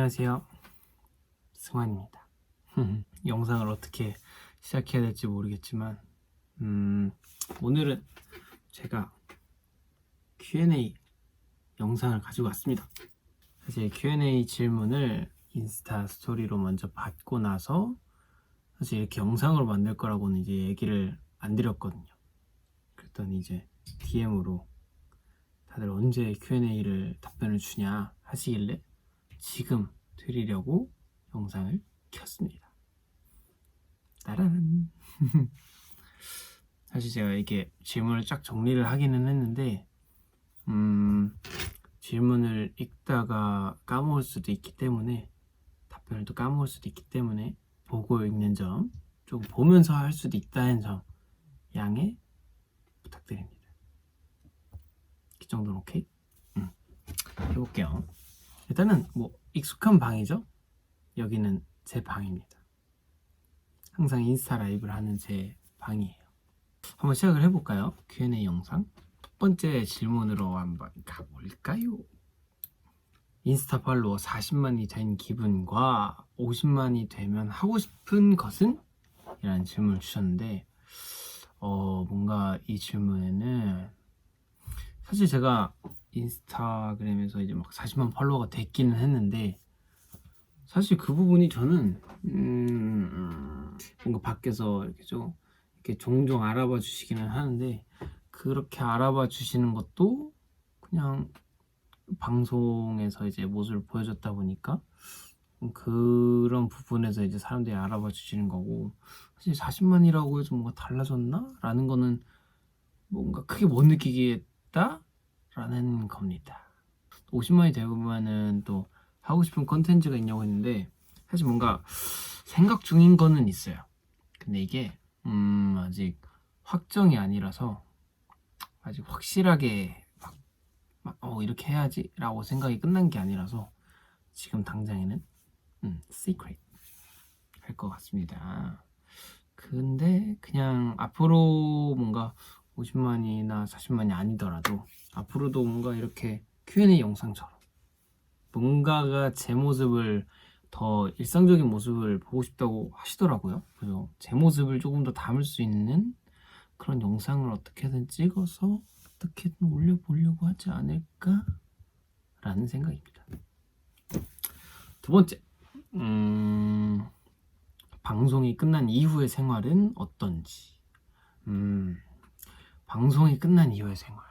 안녕하세요, 승환입니다. 영상을 어떻게 시작해야 될지 모르겠지만 오늘은 제가 Q&A 영상을 가지고 왔습니다. 사실 Q&A 질문을 인스타 스토리로 먼저 받고 나서 사실 이렇게 영상으로 만들 거라고는 이제 얘기를 안 드렸거든요. 그랬더니 이제 DM으로 다들 언제 Q&A를 답변을 주냐 하시길래 지금 드리려고 영상을 켰습니다. 따라란. 사실 제가 이렇게 질문을 쫙 정리를 하기는 했는데 질문을 읽다가 까먹을 수도 있기 때문에, 답변을 또 까먹을 수도 있기 때문에 보고 읽는 점, 좀 보면서 할 수도 있다는 점 양해 부탁드립니다. 이 정도는 오케이? 해볼게요. 일단은 뭐 익숙한 방이죠. 여기는 제 방입니다. 항상 인스타 라이브를 하는 제 방이에요. 한번 시작을 해볼까요? Q&A 영상 첫 번째 질문으로 한번 가볼까요? 인스타 팔로워 40만이 된 기분과 50만이 되면 하고 싶은 것은? 이라는 질문을 주셨는데 뭔가 이 질문에는 사실 제가 인스타그램에서 이제 막 40만 팔로워가 됐기는 했는데, 사실 그 부분이 저는 뭔가 밖에서 이렇게 종종 알아봐 주시기는 하는데, 그렇게 알아봐 주시는 것도 그냥 방송에서 이제 모습을 보여줬다 보니까 그런 부분에서 이제 사람들이 알아봐 주시는 거고, 사실 40만이라고 해서 뭔가 달라졌나? 라는 거는 뭔가 크게 못 느끼겠다? 라는 겁니다. 50만이 되면은 또 하고 싶은 컨텐츠가 있냐고 했는데, 사실 뭔가 생각 중인 거는 있어요. 근데 이게 아직 확정이 아니라서, 아직 확실하게 이렇게 해야지 라고 생각이 끝난 게 아니라서 지금 당장에는 시크릿 할 것 같습니다. 근데 그냥 앞으로 뭔가 50만이나 40만이 아니더라도 앞으로도 뭔가 이렇게 Q&A 영상처럼 뭔가가 제 모습을, 더 일상적인 모습을 보고 싶다고 하시더라고요. 그래서 제 모습을 조금 더 담을 수 있는 그런 영상을 어떻게든 찍어서 어떻게든 올려보려고 하지 않을까? 라는 생각입니다. 두 번째, 방송이 끝난 이후의 생활은 어떤지. 방송이 끝난 이후의 생활,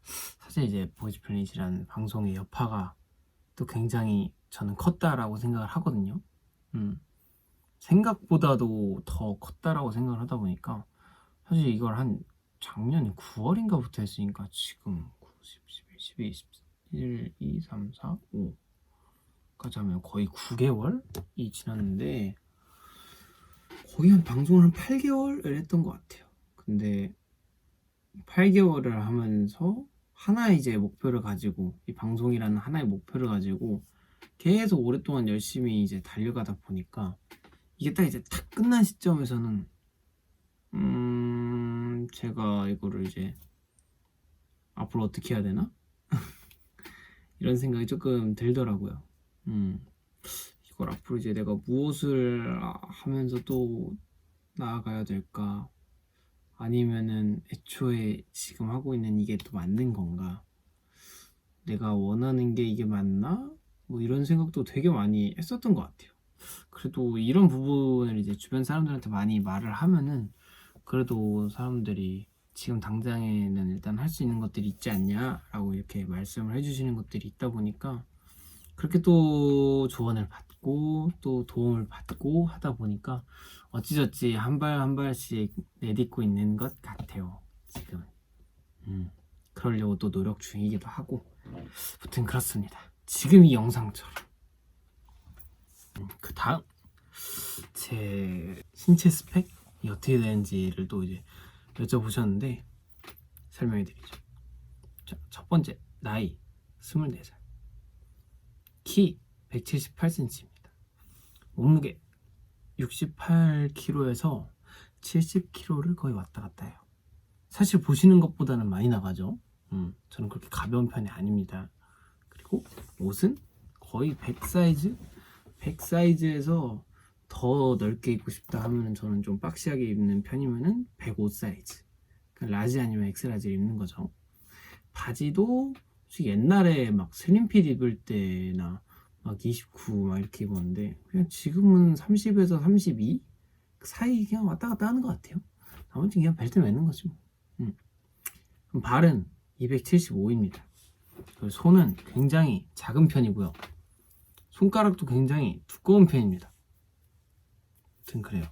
사실 이제 보이즈플래닛이라는 방송의 여파가 또 굉장히 저는 컸다라고 생각을 하거든요. 생각보다도 더 컸다라고 생각을 하다 보니까, 사실 이걸 한 작년 9월인가부터 했으니까 지금 9, 10, 11, 12, 11, 2, 3, 4, 5까지 하면 거의 9개월이 지났는데, 거의 한 방송을 한 8개월을 했던 것 같아요. 근데 8개월을 하면서 하나의 이제 목표를 가지고, 이 방송이라는 하나의 목표를 가지고 계속 오랫동안 열심히 이제 달려가다 보니까, 이게 딱 이제 탁 끝난 시점에서는 제가 이거를 이제 앞으로 어떻게 해야 되나? 이런 생각이 조금 들더라고요. 이걸 앞으로 이제 내가 무엇을 하면서 또 나아가야 될까? 아니면은 애초에 지금 하고 있는 이게 또 맞는 건가? 내가 원하는 게 이게 맞나? 뭐 이런 생각도 되게 많이 했었던 것 같아요. 그래도 이런 부분을 이제 주변 사람들한테 많이 말을 하면은, 그래도 사람들이 지금 당장에는 일단 할 수 있는 것들이 있지 않냐 라고 이렇게 말씀을 해주시는 것들이 있다 보니까, 그렇게 또 조언을 받고 또 도움을 받고 하다 보니까 어찌저찌 한 발 한 발씩 내딛고 있는 것 같아요, 지금. 그러려고 또 노력 중이기도 하고, 아무튼 그렇습니다. 지금 이 영상처럼. 그 다음, 제 신체 스펙이 어떻게 되는지를 또 이제 여쭤보셨는데 설명해 드리죠. 자, 첫 번째, 나이 24살, 키 178cm입니다. 몸무게 68kg에서 70kg를 거의 왔다 갔다 해요. 사실 보시는 것보다는 많이 나가죠. 저는 그렇게 가벼운 편이 아닙니다. 그리고 옷은 거의 100 사이즈, 100 사이즈에서 더 넓게 입고 싶다 하면은 저는 좀 박시하게 입는 편이면은 105 사이즈, 그러니까 라지 아니면 엑스라지를 입는 거죠. 바지도 솔직히 옛날에 막 슬림핏 입을 때나 막 29 막 이렇게 입었는데 그냥 지금은 30에서 32 사이 그냥 왔다 갔다 하는 것 같아요. 나머지 그냥 벨트 매는 거지 뭐. 그럼 발은 275입니다. 손은 굉장히 작은 편이고요. 손가락도 굉장히 두꺼운 편입니다. 아무튼 그래요.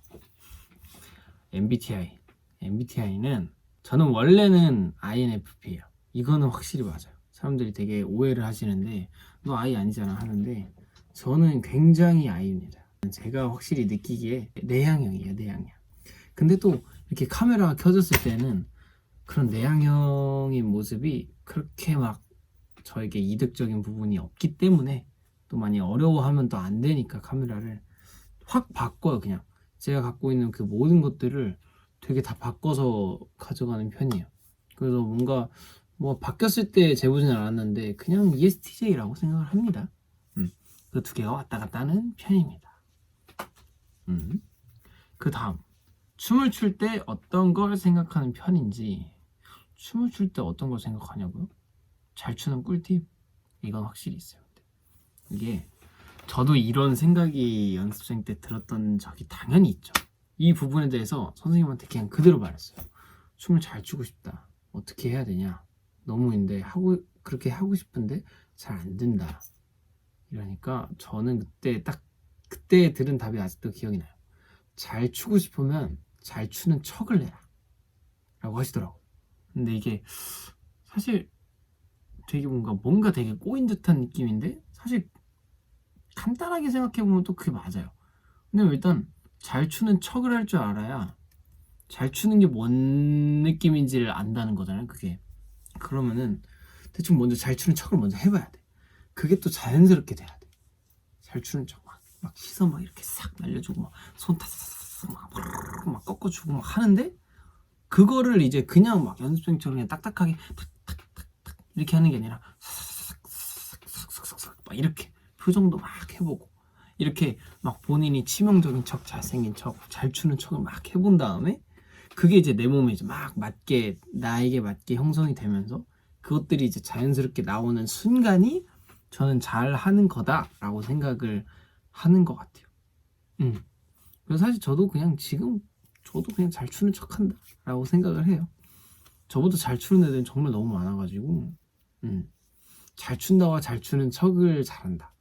MBTI는 저는 원래는 INFP예요. 이거는 확실히 맞아요. 사람들이 되게 오해를 하시는데 너 I 아니잖아 하는데 저는 굉장히 I입니다. 제가 확실히 느끼기에 내향형이에요. 내향형. 근데 또 이렇게 카메라가 켜졌을 때는 그런 내향형인 모습이 그렇게 막 저에게 이득적인 부분이 없기 때문에 또 많이 어려워하면 또 안 되니까 카메라를 확 바꿔요. 그냥 제가 갖고 있는 그 모든 것들을 되게 다 바꿔서 가져가는 편이에요. 그래서 뭔가 뭐 바뀌었을 때 재보진 않았는데 그냥 ESTJ라고 생각을 합니다. 그 두 개가 왔다 갔다 하는 편입니다. 그 다음, 춤을 출 때 어떤 걸 생각하는 편인지. 춤을 출 때 어떤 걸 생각하냐고요? 잘 추는 꿀팁? 이건 확실히 있어요. 이게 저도 이런 생각이 연습생 때 들었던 적이 당연히 있죠. 이 부분에 대해서 선생님한테 그냥 그대로 말했어요. 춤을 잘 추고 싶다. 어떻게 해야 되냐? 너무인데 그렇게 하고 싶은데 잘 안 된다. 이러니까 저는 그때 들은 답이 아직도 기억이 나요. 잘 추고 싶으면 잘 추는 척을 해라 라고 하시더라고요. 근데 이게 사실 되게 뭔가 되게 꼬인 듯한 느낌인데 사실 간단하게 생각해보면 또 그게 맞아요. 근데 일단 잘 추는 척을 할 줄 알아야 잘 추는 게 뭔 느낌인지를 안다는 거잖아요. 그게 그러면은 대충 먼저 잘 추는 척을 먼저 해봐야 돼. 그게 또 자연스럽게 돼야 돼. 잘 추는 척 막 시선 막 이렇게 싹 날려주고 막 손 타사사삭 막 꺾어주고 막 하는데 그거를 이제 그냥 막 연습생처럼 그냥 딱딱하게 탁탁탁탁 이렇게 하는 게 아니라 싹싹싹싹싹 막 이렇게 표정도 막 해보고 이렇게 막 본인이 치명적인 척 잘생긴 척 잘 추는 척을 막 해본 다음에 그게 이제 내 몸에 이제 막 맞게 나에게 맞게 형성이 되면서 그것들이 이제 자연스럽게 나오는 순간이 저는 잘 하는 거다라고 생각을 하는 것 같아요. 그래서 사실 저도 그냥 잘 추는 척한다 라고 생각을 해요. 저보다 잘 추는 애들은 정말 너무 많아가지고 잘 춘다와 잘 추는 척을 잘한다,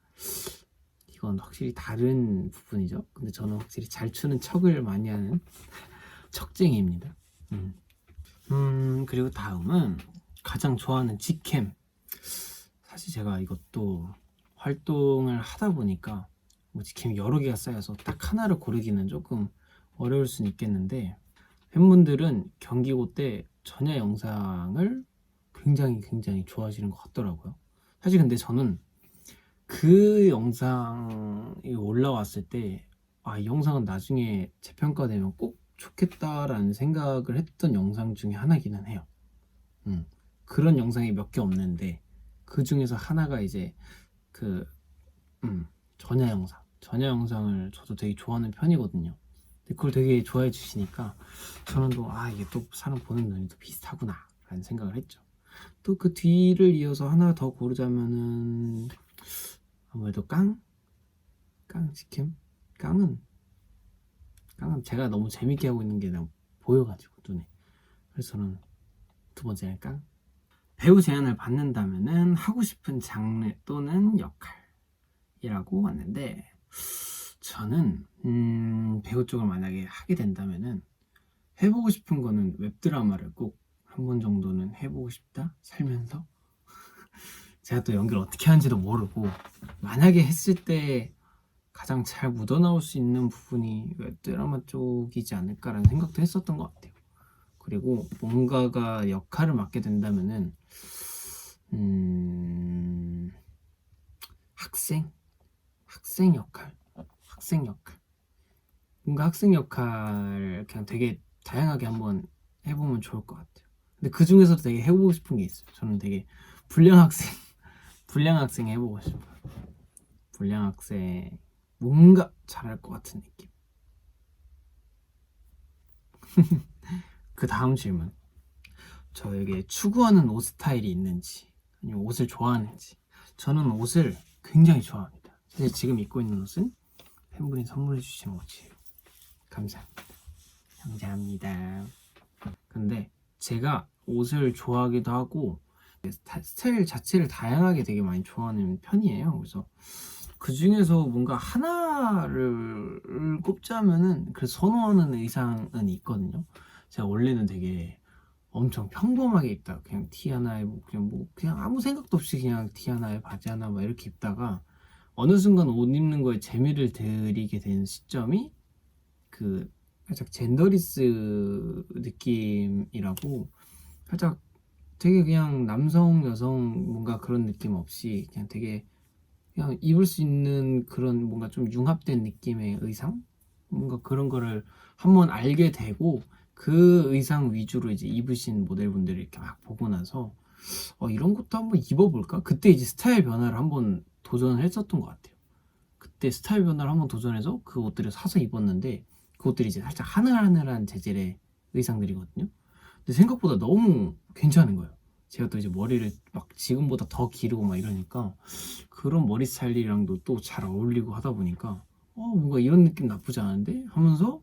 이건 확실히 다른 부분이죠. 근데 저는 확실히 잘 추는 척을 많이 하는 척쟁이입니다. 그리고 다음은 가장 좋아하는 직캠. 사실 제가 이것도 활동을 하다 보니까 뭐 직캠이 여러 개가 쌓여서 딱 하나를 고르기는 조금 어려울 수는 있겠는데 팬분들은 경기고 때 전야 영상을 굉장히 좋아하시는 것 같더라고요. 사실 근데 저는 그 영상이 올라왔을 때 이 영상은 나중에 재평가되면 꼭 좋겠다라는 생각을 했던 영상 중에 하나기는 해요. 그런 영상이 몇 개 없는데 그 중에서 하나가 이제 그 전야 영상을 저도 되게 좋아하는 편이거든요. 근데 그걸 되게 좋아해 주시니까 저는 또 이게 또 사람 보는 눈이 또 비슷하구나 라는 생각을 했죠. 또 그 뒤를 이어서 하나 더 고르자면은 아무래도 깡 직캠. 깡은 제가 너무 재밌게 하고 있는 게 너무 보여가지고 눈에. 그래서 저는 두 번째는 깡. 배우 제안을 받는다면은 하고 싶은 장르 또는 역할이라고 왔는데 저는 배우 쪽을 만약에 하게 된다면은 해보고 싶은 거는 웹드라마를 꼭 한 번 정도는 해보고 싶다, 살면서. 제가 또 연기를 어떻게 하는지도 모르고 만약에 했을 때 가장 잘 묻어나올 수 있는 부분이 웹드라마 쪽이지 않을까라는 생각도 했었던 것 같아요. 그리고 뭔가가 역할을 맡게 된다면은 학생 역할. 뭔가 학생 역할 그냥 되게 다양하게 한번 해보면 좋을 것 같아요. 근데 그 중에서도 되게 해보고 싶은 게 있어요. 저는 되게 불량 학생 해보고 싶어요. 불량 학생 뭔가 잘할 것 같은 느낌. 그 다음 질문. 저에게 추구하는 옷 스타일이 있는지, 아니면 옷을 좋아하는지. 저는 옷을 굉장히 좋아합니다. 사실 지금 입고 있는 옷은 팬분이 선물해 주신 옷이에요. 감사합니다. 감사합니다. 근데 제가 옷을 좋아하기도 하고 스타일 자체를 다양하게 되게 많이 좋아하는 편이에요. 그래서 그 중에서 뭔가 하나를 꼽자면은 그 선호하는 의상은 있거든요. 제가 원래는 되게 엄청 평범하게 입다가 그냥 티 하나에 그냥 아무 생각도 없이 그냥 티 하나에 바지 하나 막 이렇게 입다가 어느 순간 옷 입는 거에 재미를 들이게 된 시점이 그 살짝 젠더리스 느낌이라고, 살짝 되게 그냥 남성 여성 뭔가 그런 느낌 없이 그냥 되게 그냥 입을 수 있는 그런 뭔가 좀 융합된 느낌의 의상, 뭔가 그런 거를 한번 알게 되고 그 의상 위주로 이제 입으신 모델분들을 이렇게 막 보고 나서 이런 것도 한번 입어볼까? 그때 이제 스타일 변화를 한번 도전을 했었던 것 같아요. 그때 스타일 변화를 한번 도전해서 그 옷들을 사서 입었는데 그 옷들이 이제 살짝 하늘하늘한 재질의 의상들이거든요. 근데 생각보다 너무 괜찮은 거예요. 제가 또 이제 머리를 막 지금보다 더 기르고 막 이러니까 그런 머리 스타일이랑도 또 잘 어울리고 하다 보니까 뭔가 이런 느낌 나쁘지 않은데 하면서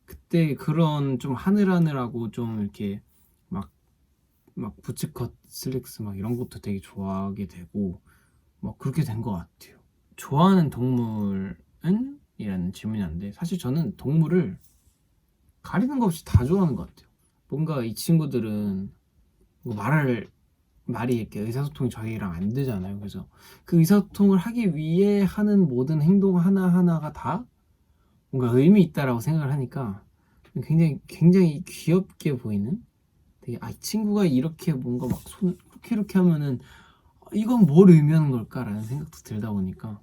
그때 그런 좀 하늘하늘하고 좀 이렇게 막 부츠컷 슬랙스 막 이런 것도 되게 좋아하게 되고 막 그렇게 된 것 같아요. 좋아하는 동물은? 이라는 질문이 왔는데 사실 저는 동물을 가리는 것 없이 다 좋아하는 것 같아요. 뭔가 이 친구들은 뭐 말이 이렇게 의사소통이 저희랑 안 되잖아요. 그래서 그 의사소통을 하기 위해 하는 모든 행동 하나하나가 다 뭔가 의미 있다라고 생각을 하니까 굉장히 귀엽게 보이는, 되게 이 친구가 이렇게 뭔가 막 손 이렇게 하면은 이건 뭘 의미하는 걸까라는 생각도 들다 보니까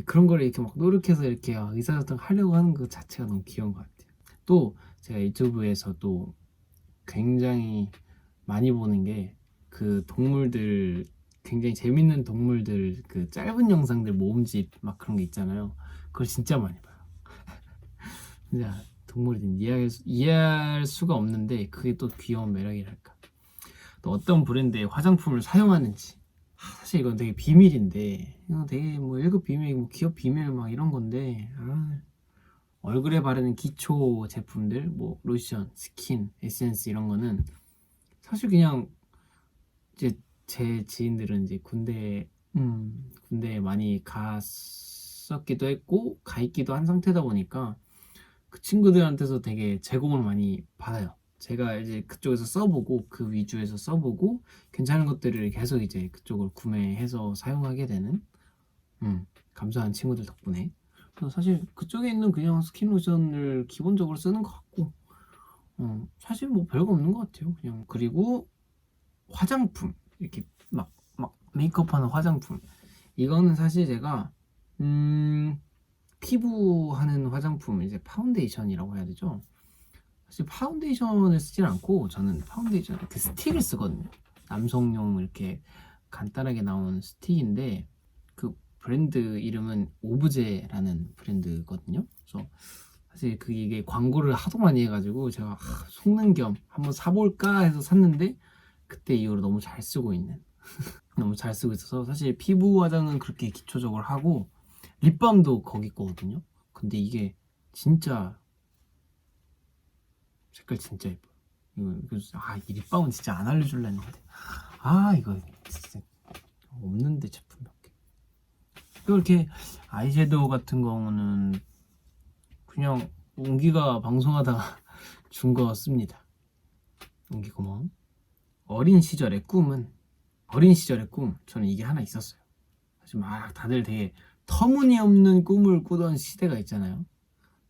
그런 걸 이렇게 막 노력해서 이렇게 의사소통 하려고 하는 것 자체가 너무 귀여운 것 같아요. 또 제가 유튜브에서 또 굉장히 많이 보는 게 그 동물들, 굉장히 재밌는 동물들 그 짧은 영상들 모음집 막 그런 게 있잖아요. 그걸 진짜 많이 봐요. 진짜 동물이 이해할 수가 없는데 그게 또 귀여운 매력이랄까. 또 어떤 브랜드의 화장품을 사용하는지, 사실 이건 되게 비밀인데, 이거 되게 뭐 1급 비밀, 뭐 기업 비밀 막 이런 건데, 얼굴에 바르는 기초 제품들, 뭐 로션, 스킨, 에센스 이런 거는 사실 그냥 이제 제 지인들은 이제 군대에 많이 갔었기도 했고 가 있기도 한 상태다 보니까 그 친구들한테서 되게 제공을 많이 받아요. 제가 이제 그쪽에서 써보고 그 위주에서 써보고 괜찮은 것들을 계속 이제 그쪽을 구매해서 사용하게 되는 감사한 친구들 덕분에 그래서 사실 그쪽에 있는 그냥 스킨 로션을 기본적으로 쓰는 것 같고 사실 뭐 별거 없는 것 같아요. 그냥. 그리고 화장품, 이렇게 막 메이크업하는 화장품, 이거는 사실 제가 피부 하는 화장품, 이제 파운데이션이라고 해야 되죠. 사실 파운데이션을 쓰진 않고 저는 파운데이션 그 스틱을 쓰거든요. 남성용 이렇게 간단하게 나온 스틱인데 그 브랜드 이름은 오브제라는 브랜드거든요. 그래서 사실 이게 광고를 하도 많이 해가지고 제가 속는 겸 한번 사볼까 해서 샀는데 그때 이후로 너무 잘 쓰고 있는 너무 잘 쓰고 있어서 사실 피부 화장은 그렇게 기초적으로 하고 립밤도 거기 거거든요. 근데 이게 진짜 색깔 진짜 예뻐요. 이 립밤은 진짜 안 알려줄라 했는데 이거 진짜 없는데 제품 몇 개. 또 이렇게 아이섀도우 같은 경우는 그냥 웅기가 방송하다가 준 거 씁니다. 웅기 고마워. 어린 시절의 꿈, 저는 이게 하나 있었어요. 사실 막 다들 되게 터무니없는 꿈을 꾸던 시대가 있잖아요.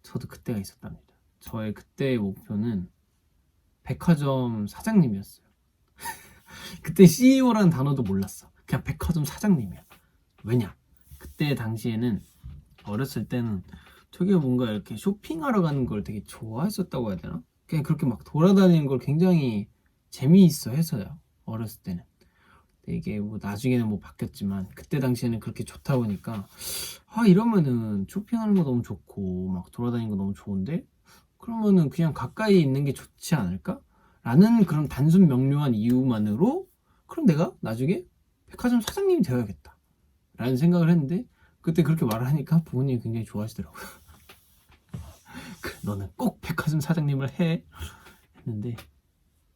저도 그때가 있었답니다. 저의 그때의 목표는 백화점 사장님이었어요. 그때 CEO라는 단어도 몰랐어. 그냥 백화점 사장님이야. 왜냐? 그때 당시에는 어렸을 때는 되게 뭔가 이렇게 쇼핑하러 가는 걸 되게 좋아했었다고 해야 되나? 그냥 그렇게 막 돌아다니는 걸 굉장히 재미있어 해서요. 어렸을 때는. 근데 이게 뭐 나중에는 뭐 바뀌었지만 그때 당시에는 그렇게 좋다 보니까 이러면은 쇼핑하는 거 너무 좋고 막 돌아다니는 거 너무 좋은데 그러면은 그냥 가까이 있는 게 좋지 않을까? 라는 그런 단순 명료한 이유만으로 그럼 내가 나중에 백화점 사장님이 되어야겠다 라는 생각을 했는데 그때 그렇게 말을 하니까 부모님이 굉장히 좋아하시더라고요. 그래, 너는 꼭 백화점 사장님을 해 했는데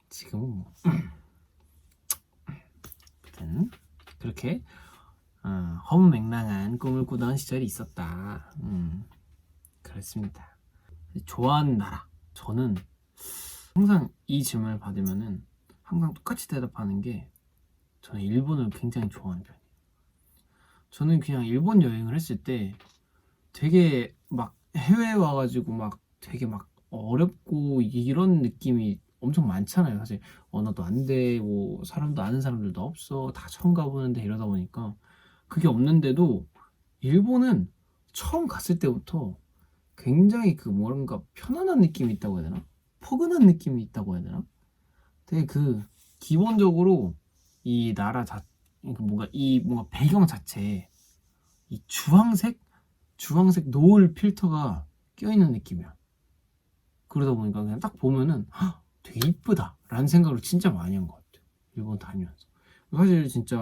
지금은 뭐 아무튼 그렇게 허무맹랑한 꿈을 꾸던 시절이 있었다. 그렇습니다. 좋아하는 나라. 저는 항상 이 질문을 받으면은 항상 똑같이 대답하는 게 저는 일본을 굉장히 좋아하는 편이에요. 저는 그냥 일본 여행을 했을 때 되게 막 해외에 와가지고 막 되게 막 어렵고 이런 느낌이 엄청 많잖아요. 사실 언어도 안 돼, 뭐 사람도 아는 사람들도 없어, 다 처음 가보는데 이러다 보니까 그게 없는데도 일본은 처음 갔을 때부터 굉장히 그 뭔가 편안한 느낌이 있다고 해야 되나? 포근한 느낌이 있다고 해야 되나? 되게 그 기본적으로 이 나라 뭔가 배경 자체에 이 주황색 노을 필터가 껴있는 느낌이야. 그러다 보니까 그냥 딱 보면은 되게 이쁘다 라는 생각을 진짜 많이 한 것 같아요. 일본 다니면서. 사실 진짜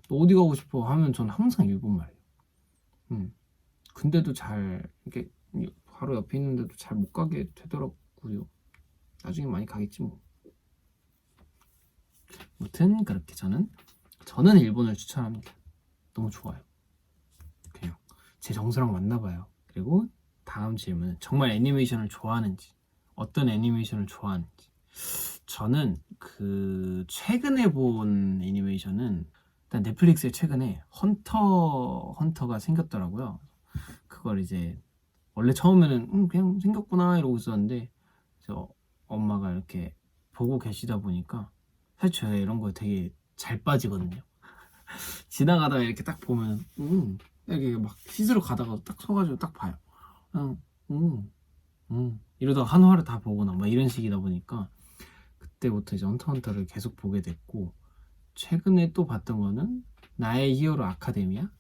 너 어디 가고 싶어 하면 전 항상 일본 말이에요. 근데도 잘 이렇게 바로 옆에 있는데도 잘 못 가게 되더라고요. 나중에 많이 가겠지 뭐. 아무튼 그렇게 저는 일본을 추천합니다. 너무 좋아요. 그냥 제 정서랑 맞나 봐요. 그리고 다음 질문은 정말 애니메이션을 좋아하는지, 어떤 애니메이션을 좋아하는지. 저는 그 최근에 본 애니메이션은 일단 넷플릭스에 최근에 헌터가 생겼더라고요. 그걸 이제 원래 처음에는 그냥 생겼구나 이러고 있었는데 저 엄마가 이렇게 보고 계시다 보니까 사실 제가 이런 거에 되게 잘 빠지거든요. 지나가다가 이렇게 딱 보면 이렇게 막 씻으러 가다가 딱 서가지고 딱 봐요. 이러다가 한 화를 다 보거나 막 이런 식이다 보니까 그때부터 이제 헌터를 계속 보게 됐고 최근에 또 봤던 거는 나의 히어로 아카데미아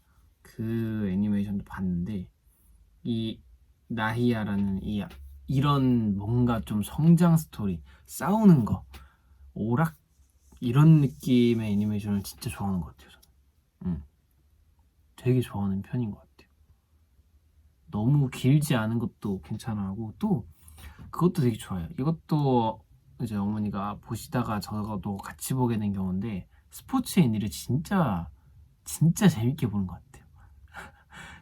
그 애니메이션도 봤는데 이 나히야라는 이런 뭔가 좀 성장 스토리 싸우는 거 오락 이런 느낌의 애니메이션을 진짜 좋아하는 것 같아요. 저는 되게 좋아하는 편인 것 같아요. 너무 길지 않은 것도 괜찮아하고 또 그것도 되게 좋아요. 이것도 이제 어머니가 보시다가 저도 같이 보게 된 경우인데 스포츠 애니를 진짜 재밌게 보는 것 같아요.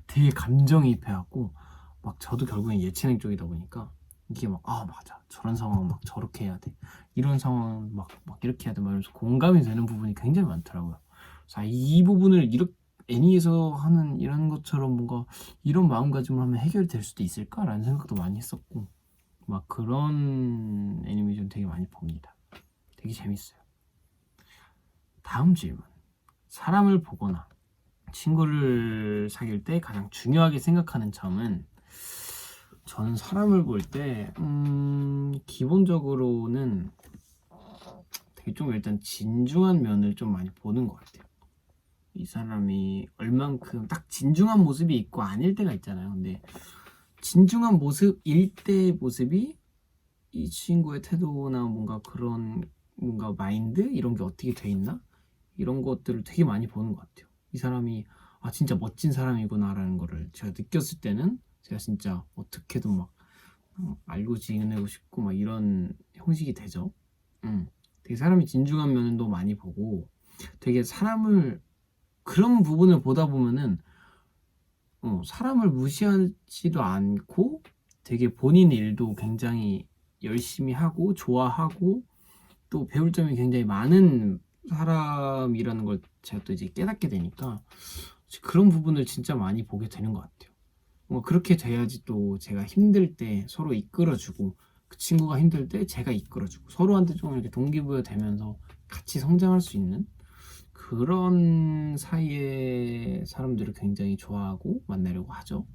되게 감정이입해갖고 막 저도 결국엔 예체능 쪽이다 보니까 이게 막 맞아 저런 상황은 막 저렇게 해야 돼 이런 상황은 막 이렇게 해야 돼 막 이러면서 공감이 되는 부분이 굉장히 많더라고요. 자, 이 부분을 이렇게 애니에서 하는 이런 것처럼 뭔가 이런 마음가짐을 하면 해결이 될 수도 있을까라는 생각도 많이 했었고 막 그런 애니메이션 되게 많이 봅니다. 되게 재밌어요. 다음 질문. 사람을 보거나 친구를 사귈 때 가장 중요하게 생각하는 점은 저는 사람을 볼 때 기본적으로는 되게 좀 일단 진중한 면을 좀 많이 보는 것 같아요. 이 사람이 얼만큼 딱 진중한 모습이 있고 아닐 때가 있잖아요. 근데 진중한 모습일 때의 모습이 이 친구의 태도나 뭔가 그런 뭔가 마인드 이런 게 어떻게 돼 있나 이런 것들을 되게 많이 보는 것 같아요. 이 사람이 진짜 멋진 사람이구나라는 거를 제가 느꼈을 때는 제가 진짜 어떻게든 막 알고 지내고 싶고 막 이런 형식이 되죠. 되게 사람이 진중한 면도 많이 보고 되게 사람을 그런 부분을 보다 보면은 사람을 무시하지도 않고 되게 본인 일도 굉장히 열심히 하고 좋아하고 또 배울 점이 굉장히 많은 사람이라는 걸 제가 또 이제 깨닫게 되니까 그런 부분을 진짜 많이 보게 되는 것 같아요. 그렇게 돼야지 또 제가 힘들 때 서로 이끌어주고 그 친구가 힘들 때 제가 이끌어주고 서로한테 좀 이렇게 동기부여 되면서 같이 성장할 수 있는 그런 사이의 사람들을 굉장히 좋아하고 만나려고 하죠.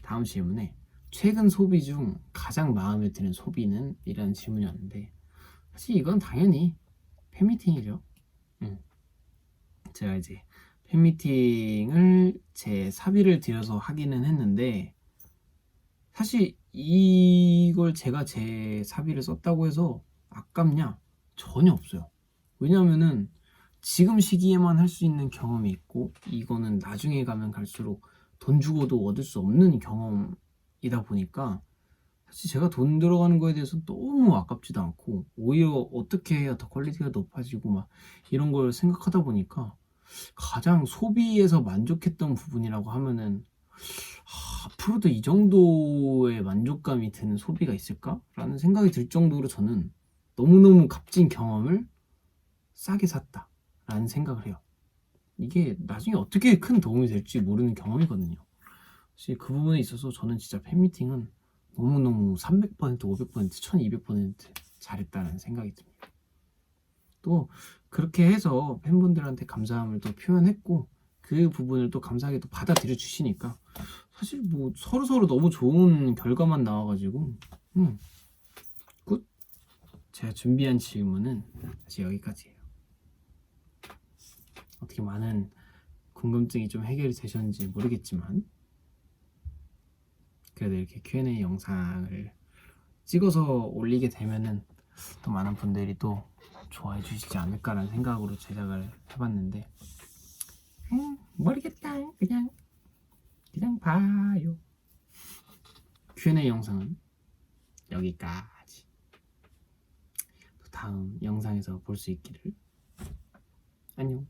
다음 질문에 최근 소비 중 가장 마음에 드는 소비는? 이라는 질문이었는데 사실 이건 당연히 팬미팅이죠. 제가 이제 팬미팅을 제 사비를 들여서 하기는 했는데 사실 이걸 제가 제 사비를 썼다고 해서 아깝냐? 전혀 없어요. 왜냐면은 지금 시기에만 할 수 있는 경험이 있고 이거는 나중에 가면 갈수록 돈 주고도 얻을 수 없는 경험이다 보니까 사실 제가 돈 들어가는 거에 대해서 너무 아깝지도 않고 오히려 어떻게 해야 더 퀄리티가 높아지고 막 이런 걸 생각하다 보니까 가장 소비에서 만족했던 부분이라고 하면은 앞으로도 이 정도의 만족감이 드는 소비가 있을까? 라는 생각이 들 정도로 저는 너무너무 값진 경험을 싸게 샀다 라는 생각을 해요. 이게 나중에 어떻게 큰 도움이 될지 모르는 경험이거든요. 사실 그 부분에 있어서 저는 진짜 팬미팅은 너무너무 300%, 500%, 1200% 잘했다는 생각이 듭니다. 또 그렇게 해서 팬분들한테 감사함을 또 표현했고 그 부분을 또 감사하게 또 받아들여 주시니까 사실 뭐 서로서로 너무 좋은 결과만 나와가지고 굿. 제가 준비한 질문은 사실 여기까지예요. 어떻게 많은 궁금증이 좀 해결이 되셨는지 모르겠지만 그래도 이렇게 Q&A 영상을 찍어서 올리게 되면은 또 많은 분들이 또 좋아해 주시지 않을까라는 생각으로 제작을 해봤는데 모르겠다. 그냥 봐요. Q&A 영상은 여기까지. 또 다음 영상에서 볼 수 있기를. 안녕.